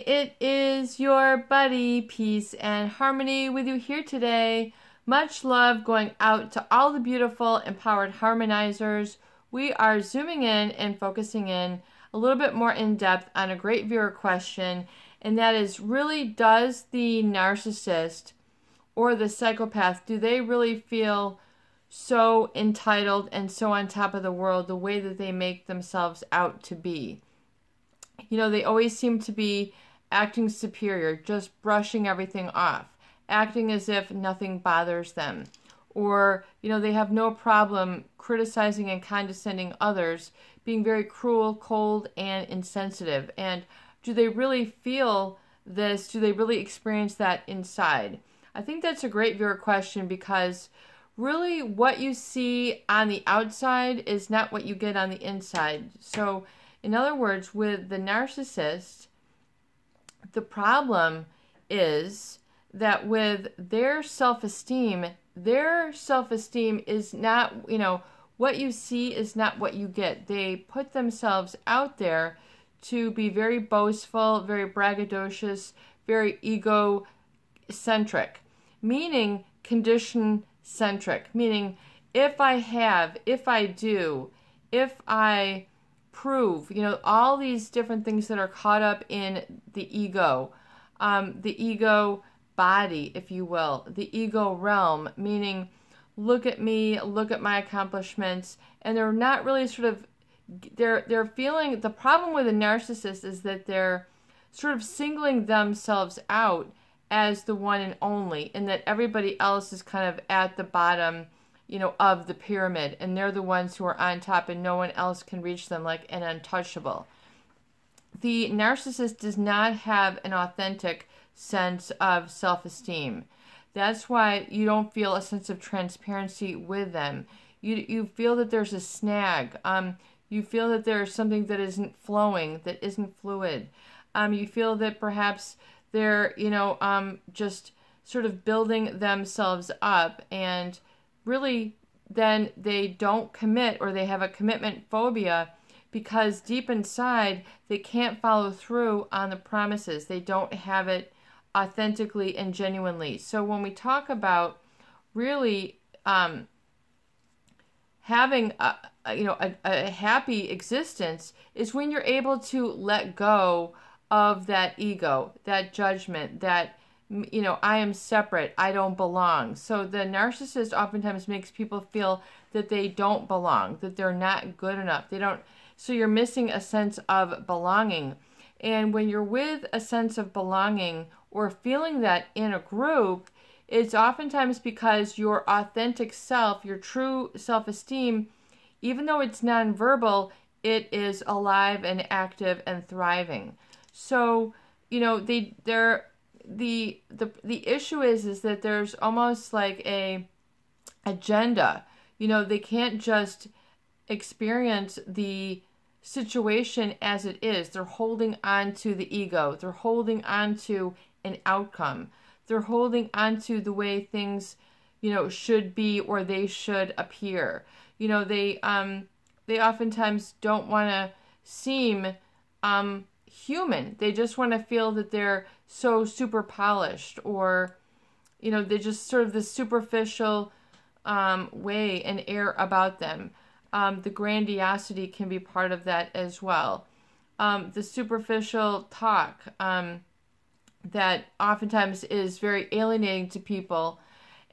it is your buddy, Peace and Harmony, with you here today. Much love going out to all the beautiful, empowered harmonizers. We are zooming in and focusing in a little bit more in depth on a great viewer question, and that is, really, does the narcissist or the psychopath, do they really feel so entitled and so on top of the world the way that they make themselves out to be? You know, they always seem to be acting superior, just brushing everything off, acting as if nothing bothers them. Or, you know, they have no problem criticizing and condescending others, being very cruel, cold, and insensitive. And do they really feel this? Do they really experience that inside? I think that's a great viewer question, because really what you see on the outside is not what you get on the inside. So, in other words, with the narcissist, the problem is that with their self-esteem is not, you know, what you see is not what you get. They put themselves out there to be very boastful, very braggadocious, very egocentric, meaning condition-centric, meaning if I have, if I do, if I prove, you know, all these different things that are caught up in the ego body, if you will, the ego realm, meaning look at me, look at my accomplishments, and they're not really sort of, they're feeling, the problem with a narcissist is that they're sort of singling themselves out as the one and only, and that everybody else is kind of at the bottom, you know, of the pyramid, and they're the ones who are on top and no one else can reach them, like an untouchable. The narcissist does not have an authentic sense of self-esteem. That's why you don't feel a sense of transparency with them. You feel that there's a snag. You feel that there's something that isn't flowing, that isn't fluid. You feel that perhaps they're, you know, just sort of building themselves up, and really then they don't commit, or they have a commitment phobia, because deep inside they can't follow through on the promises. They don't have it authentically and genuinely. So when we talk about really having a happy existence, is when you're able to let go of that ego, that judgment, that, you know, I am separate, I don't belong. So the narcissist oftentimes makes people feel that they don't belong, that they're not good enough. So you're missing a sense of belonging. And when you're with a sense of belonging or feeling that in a group, it's oftentimes because your authentic self, your true self-esteem, even though it's nonverbal, it is alive and active and thriving. So, you know, the issue is that there's almost like a agenda. You know, they can't just experience the situation as it is. They're holding on to the ego. They're holding on to an outcome. They're holding on to the way things, you know, should be, or they should appear. You know, they oftentimes don't want to seem human. They just want to feel that they're so super polished, or, you know, they just sort of this superficial way and air about them. The grandiosity can be part of that as well. The superficial talk that oftentimes is very alienating to people,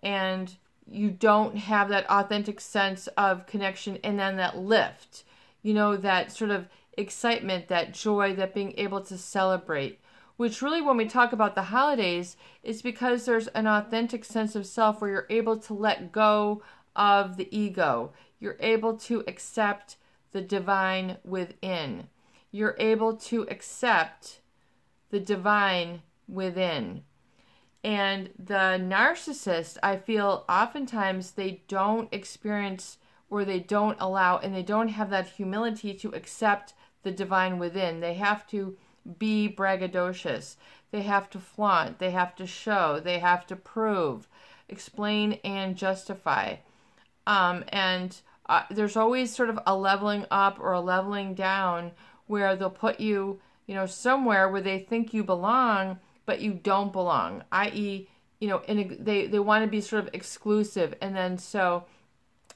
and you don't have that authentic sense of connection, and then that lift, you know, that sort of excitement, that joy, that being able to celebrate, which really, when we talk about the holidays, is because there's an authentic sense of self where you're able to let go of the ego. You're able to accept the divine within. You're able to accept the divine within. And the narcissist, I feel oftentimes they don't experience, or they don't allow, and they don't have that humility to accept the divine within. They have to be braggadocious. They have to flaunt. They have to show. They have to prove, explain, and justify. There's always sort of a leveling up or a leveling down, where they'll put you, somewhere where they think you belong, but you don't belong, i.e., they want to be sort of exclusive. And then so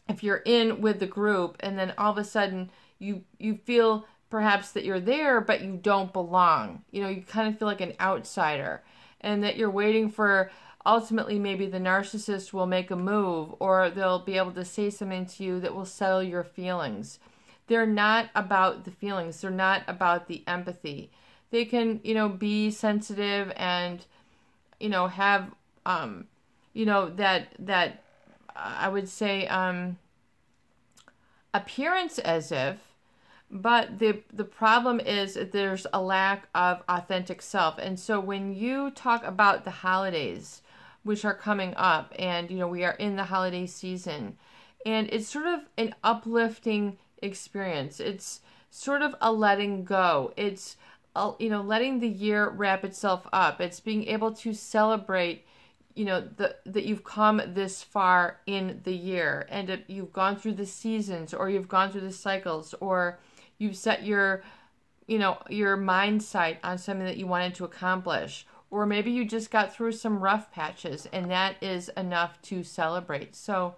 if you're in with the group and then all of a sudden you feel perhaps that you're there, but you don't belong, you kind of feel like an outsider, and that you're waiting for ultimately maybe the narcissist will make a move, or they'll be able to say something to you that will settle your feelings. They're not about the feelings. They're not about the empathy. They can, be sensitive and, have, that I would say, appearance as if, but the problem is that there's a lack of authentic self. And so when you talk about the holidays, which are coming up, and, we are in the holiday season, and it's sort of an uplifting experience. It's sort of a letting go. It's, letting the year wrap itself up. It's being able to celebrate, that you've come this far in the year, and that you've gone through the seasons, or you've gone through the cycles, or you've set your mind sight on something that you wanted to accomplish, or maybe you just got through some rough patches, and that is enough to celebrate. So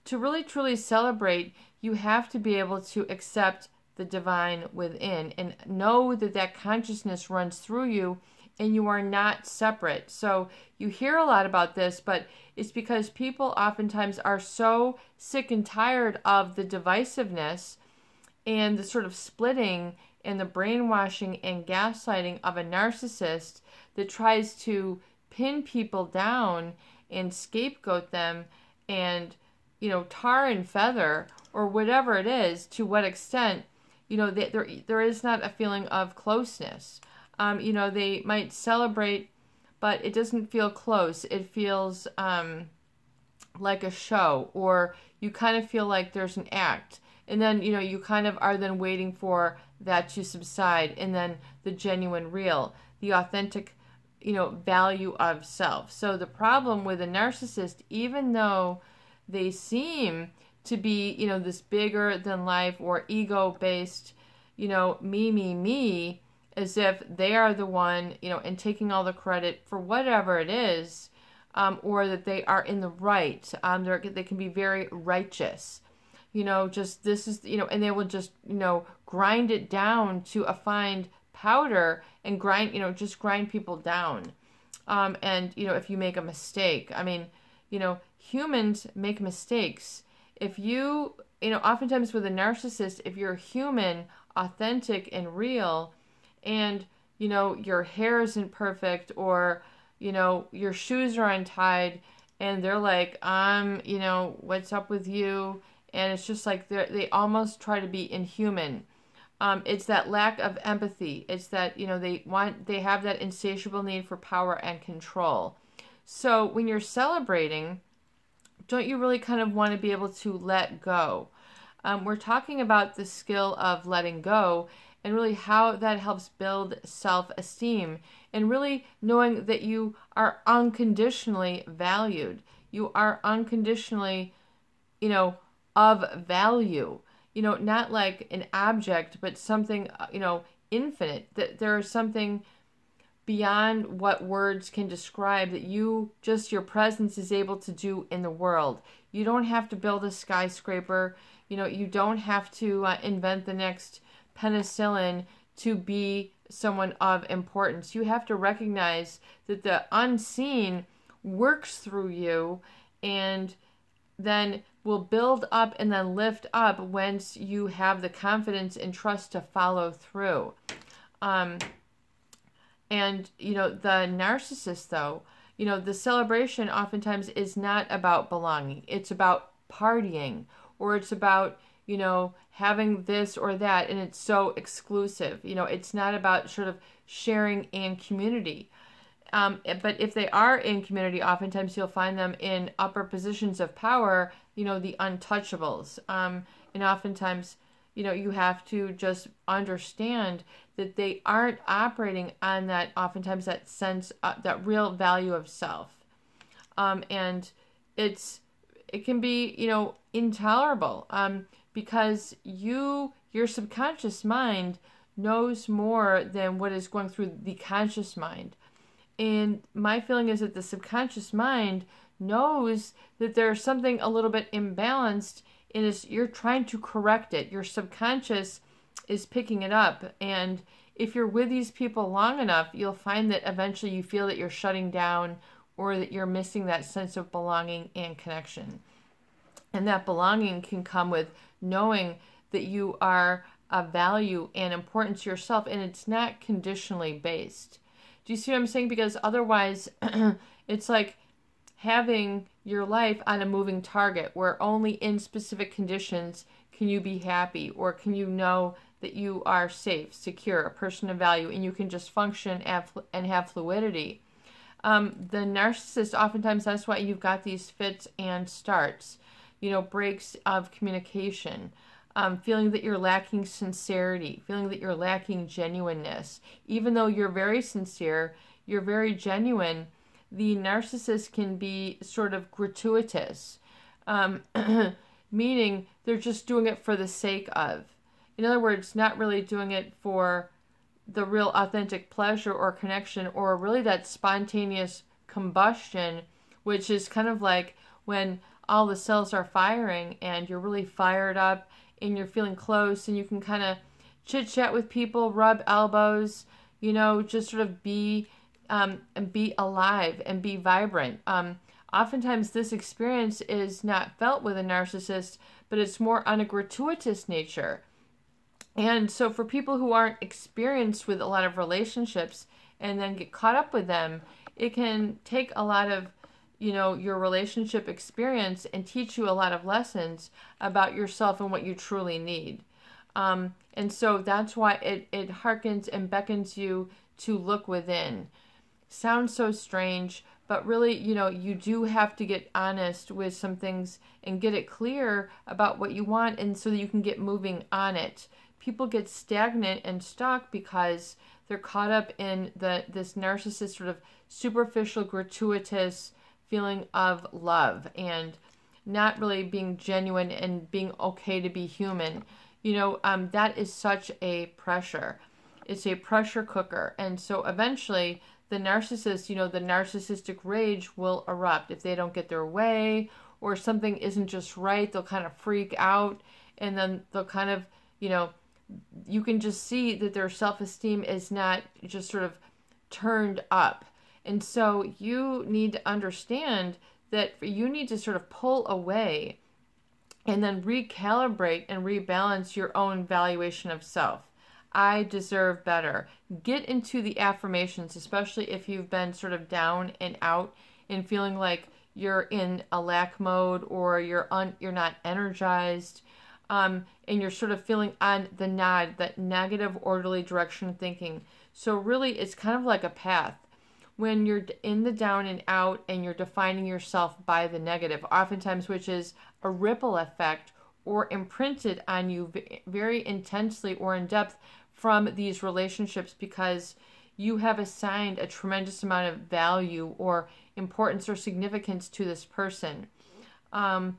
to really truly celebrate, you have to be able to accept the divine within and know that that consciousness runs through you and you are not separate. So you hear a lot about this, but it's because people oftentimes are so sick and tired of the divisiveness and the sort of splitting and the brainwashing and gaslighting of a narcissist that tries to pin people down and scapegoat them and, tar and feather, or whatever it is. To what extent, there is not a feeling of closeness. They might celebrate, but it doesn't feel close. It feels like a show, or you kind of feel like there's an act. And then, you kind of are then waiting for that to subside, and then the genuine real, the authentic, value of self. So the problem with a narcissist, even though they seem to be, this bigger than life or ego-based, me, as if they are the one, and taking all the credit for whatever it is, or that they are in the right. They can be very righteous. Just this is, and they will just, grind it down to a fine powder and grind, just grind people down. And, if you make a mistake, humans make mistakes. If you, oftentimes with a narcissist, if you're human, authentic and real, and, your hair isn't perfect, or, your shoes are untied, and they're like, what's up with you? And it's just like they almost try to be inhuman. It's that lack of empathy. It's that, they have that insatiable need for power and control. So when you're celebrating, don't you really kind of want to be able to let go? We're talking about the skill of letting go, and really how that helps build self-esteem, and really knowing that you are unconditionally valued. You are unconditionally, of value, not like an object, but something, infinite, that there is something beyond what words can describe that your presence is able to do in the world. You don't have to build a skyscraper. You don't have to invent the next penicillin to be someone of importance. You have to recognize that the unseen works through you, and then will build up and then lift up once you have the confidence and trust to follow through. And, the narcissist, though, the celebration oftentimes is not about belonging. It's about partying, or it's about, having this or that, and it's so exclusive. It's not about sort of sharing and community. But if they are in community, oftentimes you'll find them in upper positions of power, the untouchables. And oftentimes, you have to just understand that they aren't operating on that, oftentimes that sense, that real value of self. And it can be, intolerable, because your subconscious mind knows more than what is going through the conscious mind. And my feeling is that the subconscious mind knows that there's something a little bit imbalanced, and you're trying to correct it. Your subconscious is picking it up. And if you're with these people long enough, you'll find that eventually you feel that you're shutting down, or that you're missing that sense of belonging and connection. And that belonging can come with knowing that you are of value and important to yourself, and it's not conditionally based. Do you see what I'm saying? Because otherwise, it's like having your life on a moving target where only in specific conditions can you be happy, or can you know that you are safe, secure, a person of value, and you can just function and have fluidity. The narcissist, oftentimes that's why you've got these fits and starts, breaks of communication, feeling that you're lacking sincerity, feeling that you're lacking genuineness. Even though you're very sincere, you're very genuine, the narcissist can be sort of gratuitous, meaning they're just doing it for the sake of. In other words, not really doing it for the real authentic pleasure or connection, or really that spontaneous combustion, which is kind of like when all the cells are firing and you're really fired up and you're feeling close and you can kind of chit chat with people, rub elbows, just sort of be and be alive and be vibrant. Oftentimes this experience is not felt with a narcissist, but it's more on a gratuitous nature. And so for people who aren't experienced with a lot of relationships and then get caught up with them, it can take a lot of, your relationship experience and teach you a lot of lessons about yourself and what you truly need. And so that's why it harkens and beckons you to look within. Sounds so strange, but really, you do have to get honest with some things and get it clear about what you want, and so that you can get moving on it. People get stagnant and stuck because they're caught up in this narcissist sort of superficial, gratuitous feeling of love and not really being genuine and being okay to be human. That is such a pressure. It's a pressure cooker. And so eventually the narcissist, the narcissistic rage will erupt. If they don't get their way or something isn't just right, they'll kind of freak out, and then they'll kind of, you can just see that their self-esteem is not just sort of turned up. And so you need to understand that you need to sort of pull away and then recalibrate and rebalance your own valuation of self. I deserve better. Get into the affirmations, especially if you've been sort of down and out and feeling like you're in a lack mode, or you're not energized. And you're sort of feeling on the nod, that negative, orderly direction of thinking. So really, it's kind of like a path. When you're in the down and out and you're defining yourself by the negative, oftentimes, which is a ripple effect or imprinted on you very intensely or in depth from these relationships, because you have assigned a tremendous amount of value or importance or significance to this person. And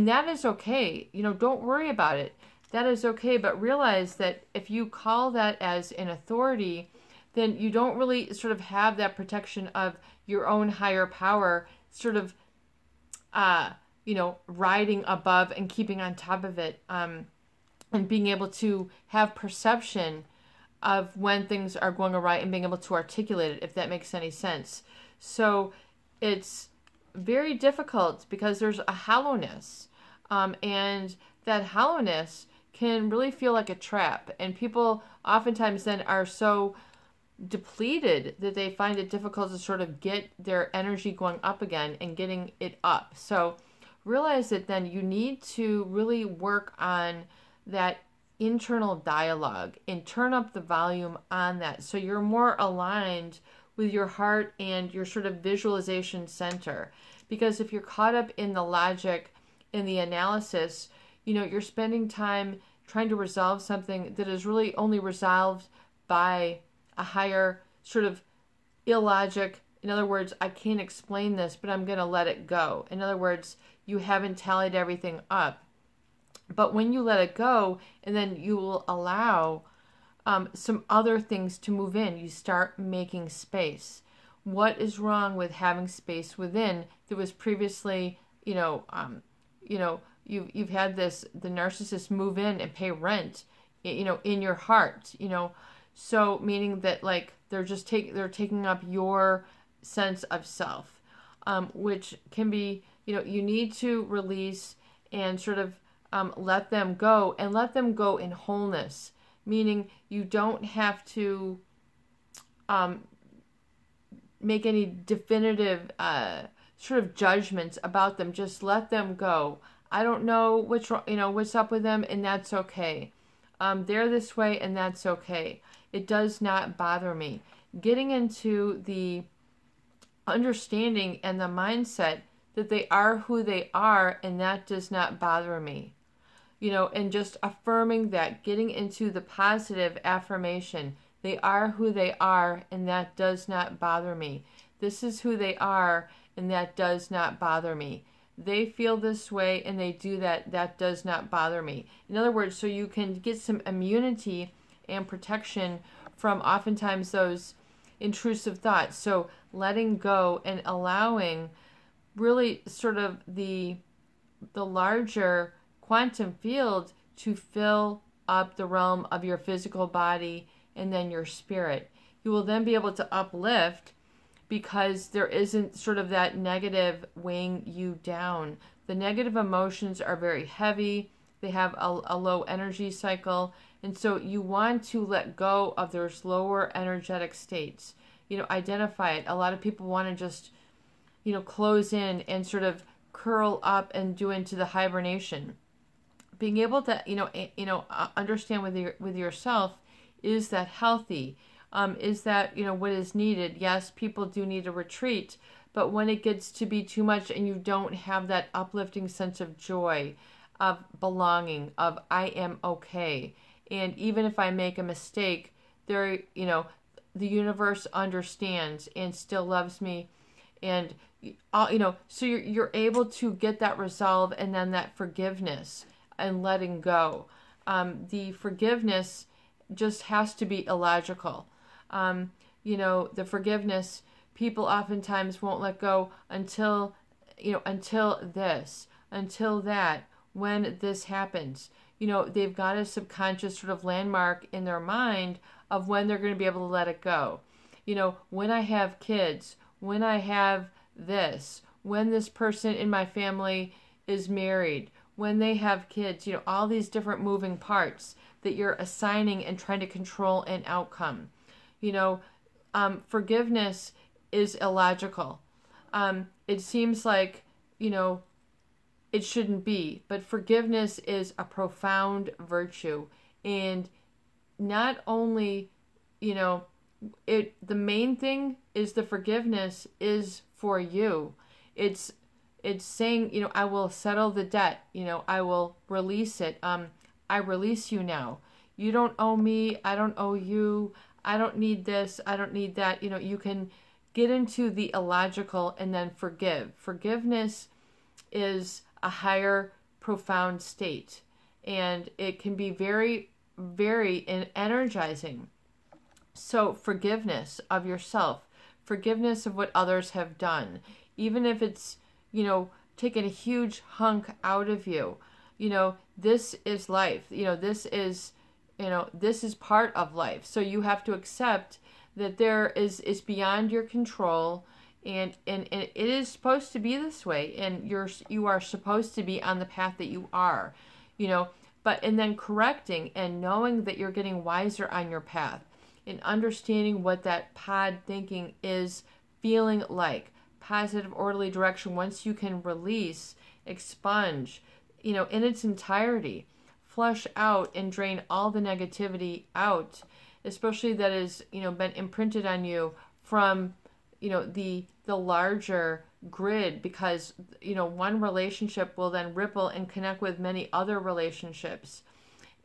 that is okay. Don't worry about it. That is okay. But realize that if you call that as an authority, then you don't really sort of have that protection of your own higher power sort of, riding above and keeping on top of it, and being able to have perception of when things are going awry and being able to articulate it, if that makes any sense. So it's very difficult because there's a hollowness, and that hollowness can really feel like a trap, and people oftentimes then are so depleted that they find it difficult to sort of get their energy going up again and getting it up. So realize that then you need to really work on that internal dialogue and turn up the volume on that, so you're more aligned with your heart and your sort of visualization center. Because if you're caught up in the logic, in the analysis, you're spending time trying to resolve something that is really only resolved by a higher sort of illogic. In other words, I can't explain this, but I'm going to let it go. In other words, you haven't tallied everything up. But when you let it go, and then you will allow some other things to move in, you start making space. What is wrong with having space within that was previously, you've had the narcissist move in and pay rent, in your heart, so meaning that like they're taking up your sense of self, which can be, you need to release and sort of let them go, and let them go in wholeness, meaning you don't have to make any definitive sort of judgments about them. Just let them go. I don't know what's up with them, and that's okay. They're this way, and that's okay. It does not bother me. Getting into the understanding and the mindset that they are who they are, and that does not bother me. And just affirming that, getting into the positive affirmation. They are who they are, and that does not bother me. This is who they are, and that does not bother me. They feel this way, and they do that. That does not bother me. In other words, so you can get some immunity and protection from oftentimes those intrusive thoughts. So letting go and allowing really sort of the larger quantum field to fill up the realm of your physical body and then your spirit. You will then be able to uplift, because there isn't sort of that negative weighing you down. The negative emotions are very heavy. They have a low energy cycle. And so you want to let go of those lower energetic states. Identify it. A lot of people want to just, close in and sort of curl up and do into the hibernation. Being able to, understand with yourself, is that healthy? Is that, what is needed? Yes, people do need a retreat, but when it gets to be too much and you don't have that uplifting sense of joy, of belonging, of I am okay, and even if I make a mistake, the universe understands and still loves me, and so you're able to get that resolve, and then that forgiveness and letting go. The forgiveness just has to be illogical. The forgiveness, people oftentimes won't let go until that, when this happens. They've got a subconscious sort of landmark in their mind of when they're going to be able to let it go. When I have kids, when I have this, when this person in my family is married, when they have kids, all these different moving parts that you're assigning and trying to control an outcome. Forgiveness is illogical. It seems like, it shouldn't be, but forgiveness is a profound virtue. And not only, the main thing is the forgiveness is for you. It's saying, I will settle the debt, I will release it. I release you now. You don't owe me, I don't owe you. I don't need this, I don't need that. You can get into the illogical and then forgive. Forgiveness is a higher, profound state. And it can be very, very energizing. So forgiveness of yourself, forgiveness of what others have done, even if it's, taken a huge hunk out of you. This is life. This is part of life. So you have to accept that it's beyond your control, and it is supposed to be this way, and you are supposed to be on the path that you are, and then correcting and knowing that you're getting wiser on your path, and understanding what that pod thinking is feeling like, positive, orderly direction. Once you can release, expunge, in its entirety, flush out and drain all the negativity out, especially that has, been imprinted on you from, the larger grid, because, one relationship will then ripple and connect with many other relationships.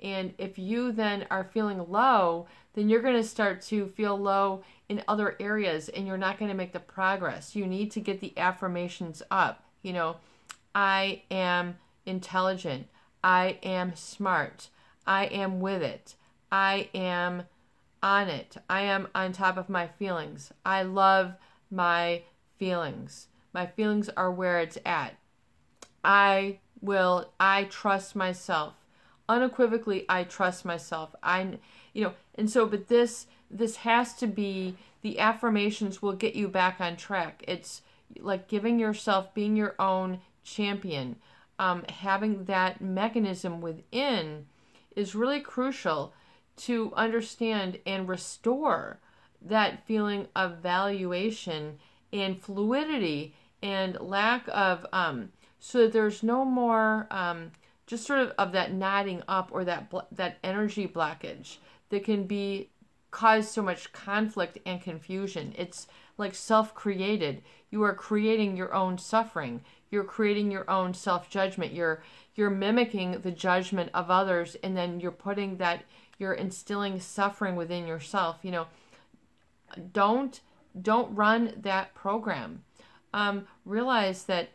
And if you then are feeling low, then you're going to start to feel low in other areas, and you're not going to make the progress. You need to get the affirmations up. I am intelligent. I am smart. I am with it. I am on it. I am on top of my feelings. I love my feelings. My feelings are where it's at. I trust myself. Unequivocally, I trust myself. But this has to be, the affirmations will get you back on track. It's like giving yourself, being your own champion, having that mechanism within is really crucial to understand and restore that feeling of valuation and fluidity and lack of, so that there's no more just sort of that knotting up or that energy blockage that can cause so much conflict and confusion. It's like self-created. You are creating your own suffering. You're creating your own self-judgment. You're mimicking the judgment of others, and then you're instilling suffering within yourself. Don't run that program. Realize that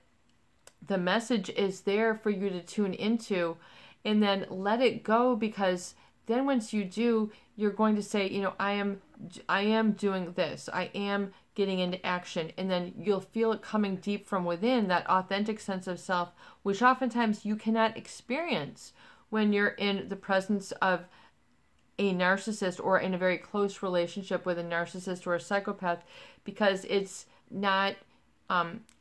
the message is there for you to tune into, and then let it go, because then once you do, you're going to say, I am doing this. I am getting into action. And then you'll feel it coming deep from within, that authentic sense of self, which oftentimes you cannot experience when you're in the presence of a narcissist or in a very close relationship with a narcissist or a psychopath, because it's not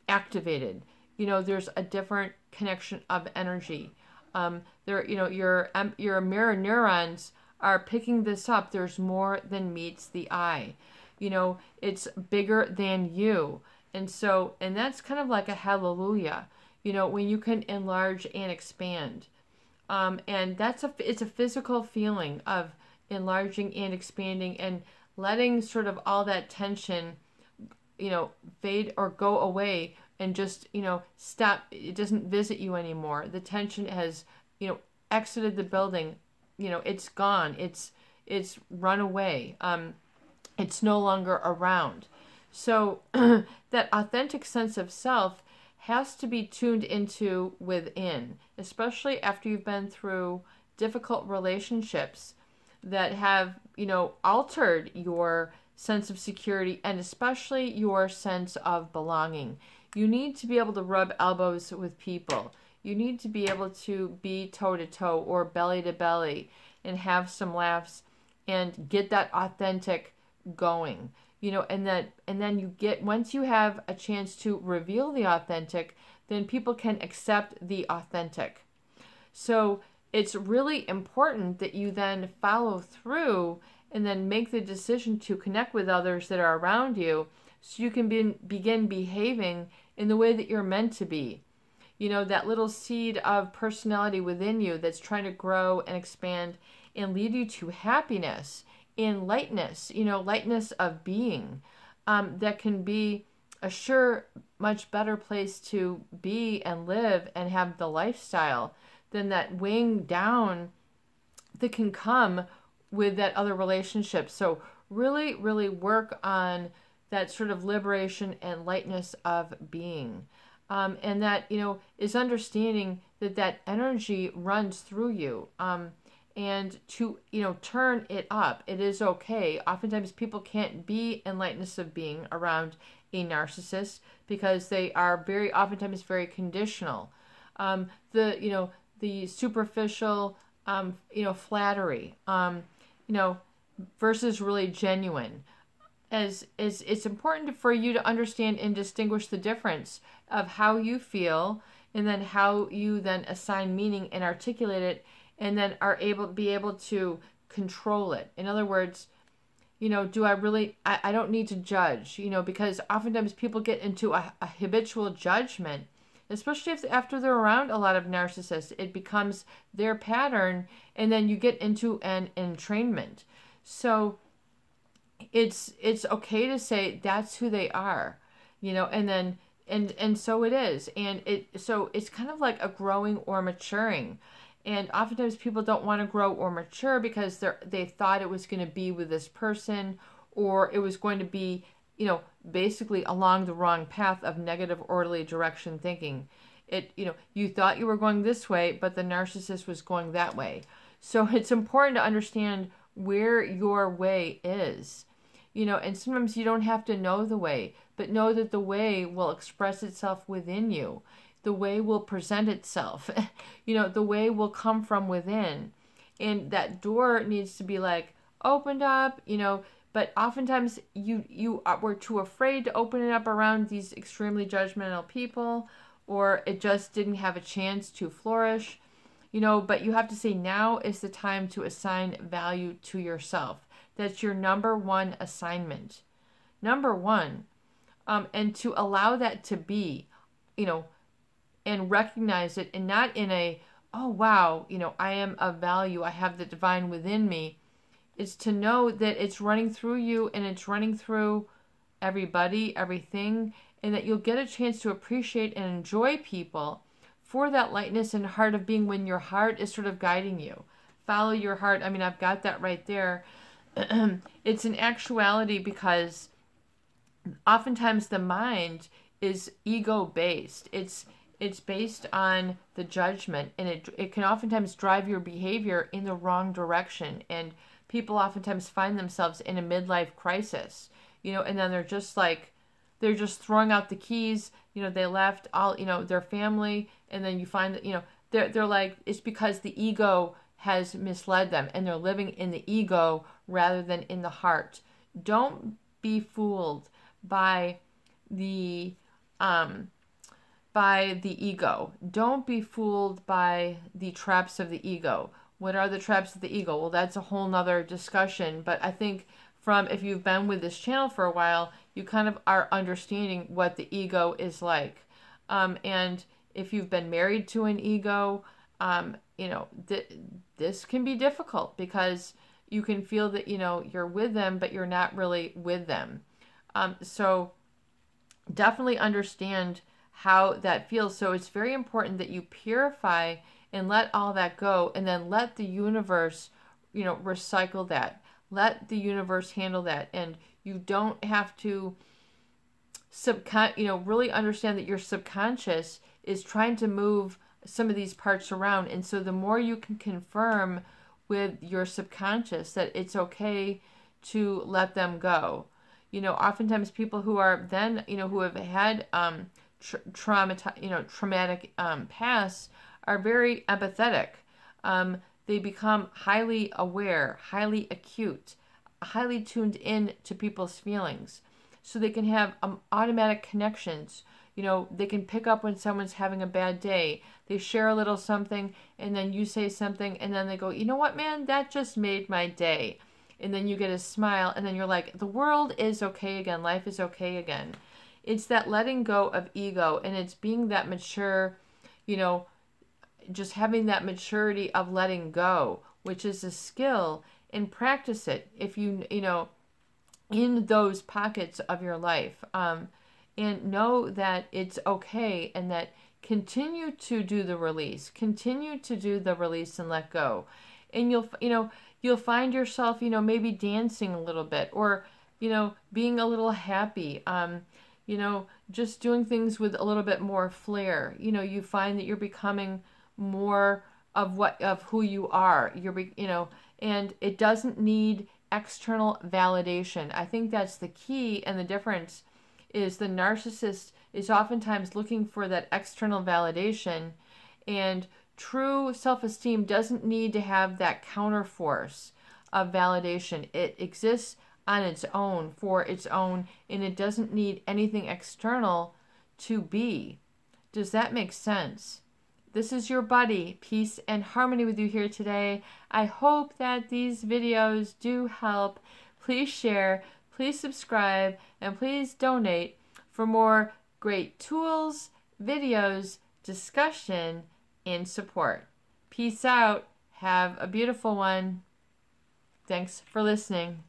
activated. There's a different connection of energy. Your mirror neurons are picking this up. There's more than meets the eye. It's bigger than you. And that's kind of like a hallelujah, when you can enlarge and expand. And it's a physical feeling of enlarging and expanding and letting sort of all that tension, fade or go away, and just, stop. It doesn't visit you anymore. The tension has, exited the building. It's gone. It's run away. It's no longer around. So that authentic sense of self has to be tuned into within, especially after you've been through difficult relationships that have, altered your sense of security and especially your sense of belonging. You need to be able to rub elbows with people. You need to be able to be toe-to-toe or belly-to-belly and have some laughs and get that authentic going. And then you get, once you have a chance to reveal the authentic, then people can accept the authentic. So it's really important that you then follow through and then make the decision to connect with others that are around you, so you can begin behaving in the way that you're meant to be. That little seed of personality within you that's trying to grow and expand and lead you to happiness and lightness, lightness of being, that can be a much better place to be and live and have the lifestyle than that weighing down that can come with that other relationship. So really, really work on that sort of liberation and lightness of being. And that, is understanding that energy runs through you. And to, turn it up. It is okay. Oftentimes people can't be in lightness of being around a narcissist because they are oftentimes very conditional. The superficial, flattery, versus really genuine. As it's important for you to understand and distinguish the difference of how you feel, and then how you then assign meaning and articulate it, and then are be able to control it. In other words, do I really, I don't need to judge, because oftentimes people get into a habitual judgment, especially after they're around a lot of narcissists. It becomes their pattern, and then you get into an entrainment. So it's okay to say that's who they are, and then and so it is, and it's kind of like a growing or maturing. And oftentimes people don't want to grow or mature because they thought it was going to be with this person, or it was going to be, basically along the wrong path of negative orderly direction thinking. you thought you were going this way, but the narcissist was going that way. So it's important to understand where your way is, and sometimes you don't have to know the way, but know that the way will express itself within you. The way will present itself. The way will come from within. And that door needs to be like opened up, but oftentimes we're too afraid to open it up around these extremely judgmental people, or it just didn't have a chance to flourish, but you have to say now is the time to assign value to yourself. That's your number one assignment. Number one. And to allow that to be, and recognize it, and not in a, oh, wow, I am of value, I have the divine within me. It's to know that it's running through you and it's running through everybody, everything, and that you'll get a chance to appreciate and enjoy people for that lightness and heart of being when your heart is sort of guiding you. Follow your heart. I mean, I've got that right there. It's an actuality because oftentimes the mind is ego-based. It's based on the judgment, and it can oftentimes drive your behavior in the wrong direction. And people oftentimes find themselves in a midlife crisis, and then they're just throwing out the keys. They left all, their family, and then you find that, they're like, it's because the ego has misled them, and they're living in the ego rather than in the heart. Don't be fooled by the ego. Don't be fooled by the traps of the ego. What are the traps of the ego? Well, that's a whole nother discussion, but I think if you've been with this channel for a while, you kind of are understanding what the ego is like. And if you've been married to an ego, this can be difficult because you can feel that, you're with them, but you're not really with them. So definitely understand how that feels. So it's very important that you purify and let all that go, and then let the universe, recycle that. Let the universe handle that. And you don't have to really understand that your subconscious is trying to move some of these parts around. And so the more you can confirm with your subconscious that it's okay to let them go. Oftentimes people who are then, who have had traumatic past are very empathetic. They become highly aware, highly acute, highly tuned in to people's feelings. So they can have automatic connections. They can pick up when someone's having a bad day. They share a little something, and then you say something, and then they go, you know what, man, that just made my day. And then you get a smile, and then you're like, the world is okay again. Life is okay again. It's that letting go of ego, and it's being that mature, just having that maturity of letting go, which is a skill, and practice it if in those pockets of your life. And know that it's okay, and that continue to do the release. Continue to do the release and let go. And you'll find yourself, maybe dancing a little bit, or, being a little happy, just doing things with a little bit more flair. You find that you're becoming more of who you are. And it doesn't need external validation. I think that's the key, and the difference is the narcissist is oftentimes looking for that external validation, and true self-esteem doesn't need to have that counterforce of validation. It exists on its own, for its own, and it doesn't need anything external to be. Does that make sense? This is your buddy, Peace and Harmony, with you here today. I hope that these videos do help. Please share, please subscribe, and please donate for more great tools, videos, discussion, and support. Peace out. Have a beautiful one. Thanks for listening.